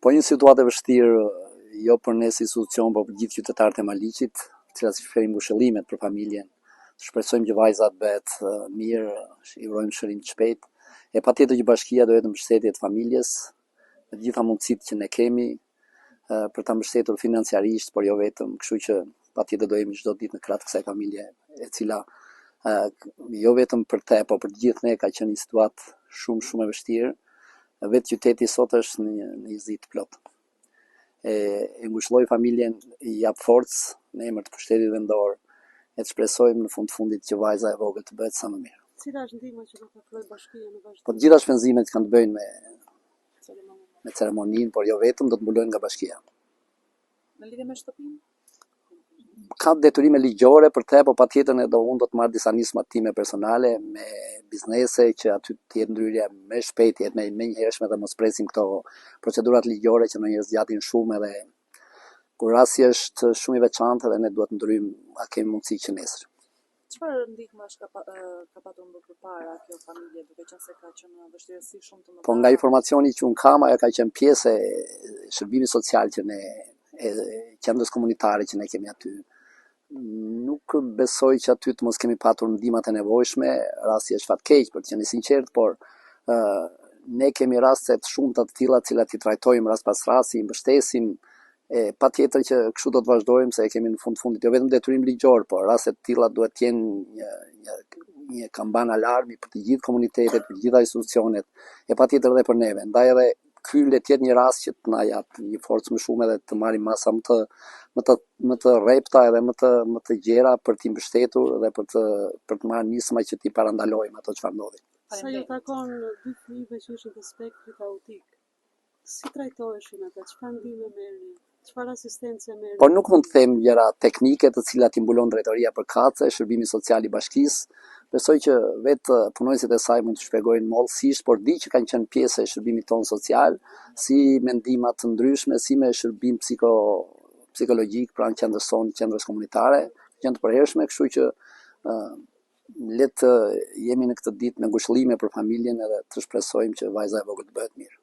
Po një situatë e vështirë, jo për ne si institucion, por për gjithë qytetarët e Maliqit, të cilat shprehin ngushëllimet për familjen. Shpresojmë që vajzat bëhet mirë, i urojmë shërim të shpejtë. E patjetër që bashkia do jetë mbështetje të familjes, me të gjitha mundësitë që ne kemi për ta mbështetur financiarisht, por jo vetëm, kështu që patjetër do jemi çdo ditë në krah të kësaj familje, e cila jo vetëm për te, por për të gjithë ne ka qenë një situatë shumë e vështirë. Vetë qyteti sot është në zi të plot. E ngushëlloj familjen, i jap forcë në emër të pushtetit vendor, e të shpresojmë në fundit që vajza e vogël të bëhet sa më mirë. Cila është ndihma që do të ofrojë bashkia në vazhdim? Po të gjitha shpenzimet që kanë të bëjnë me ceremoninë, por jo vetëm, do të mbulojnë nga bashkia. Në lidhje me shtëpinë? Ka detyrime ligjore për te, po patjetër unë do të marr disa nisma time personale me biznese që aty të jetë ndryrja më shpejt, jetë më njëhershme dhe mos presim këto procedurat ligjore që ndonjëherë zgjatin shumë edhe kur rasti është shumë i veçantë dhe ne duhet të ndryjmë a kemi mundësi që nesër. Çfarë ndihmash ka patur më përpara kjo familje, duke qenë se ka qenë vështirësi shumë të mëdha? Po nga informacioni që unë kam, ajo ka qenë pjesë e shërbimit social që ne e qendrës komunitare që ne kemi aty. Nuk besoj që aty të mos kemi patur ndihmat e nevojshme, rasti është fatkeq për të qenë sinqert, por ne kemi raste të shumta të tilla të cilat i trajtojmë rast pas rasti, i mbështesim, patjetër që kështu do të vazhdojmë se e kemi në fundit jo vetëm detyrim ligjor, por raste të tilla duhet të jenë një kamban alarmi për të gjithë komunitetet, për të gjitha institucionet, e patjetër edhe për neve. Ndaj edhe ky le të jetë një rast që të na jap një forcë më shumë edhe të marrim masa më të rrepta edhe më të gjera për t'i mbështetur dhe për të marrë nisma që t'i parandalojmë ato çfarë ndodhi. Sa ju takon dy fëmijëve që ishin të spektrit autik, si trajtoheshin ata, çfarë ndihmë merrni? Çfarë asistencë merrni? Por nuk mund të them gjëra teknike të cilat i mbulon drejtoria përkatëse, shërbimi social i bashkisë. Besoj që vetë punonësit e saj mund të shpjegojnë mollësisht, por di që kanë qenë pjesë e shërbimit tonë social, si me ndihma të ndryshme, si me shërbim psikologjik pranë qendrës sonë, qendrës komunitare, që janë të përhershme, kështu që le të jemi në këtë ditë me ngushëllime për familjen edhe të shpresojmë që vajza e vogël të bëhet mirë.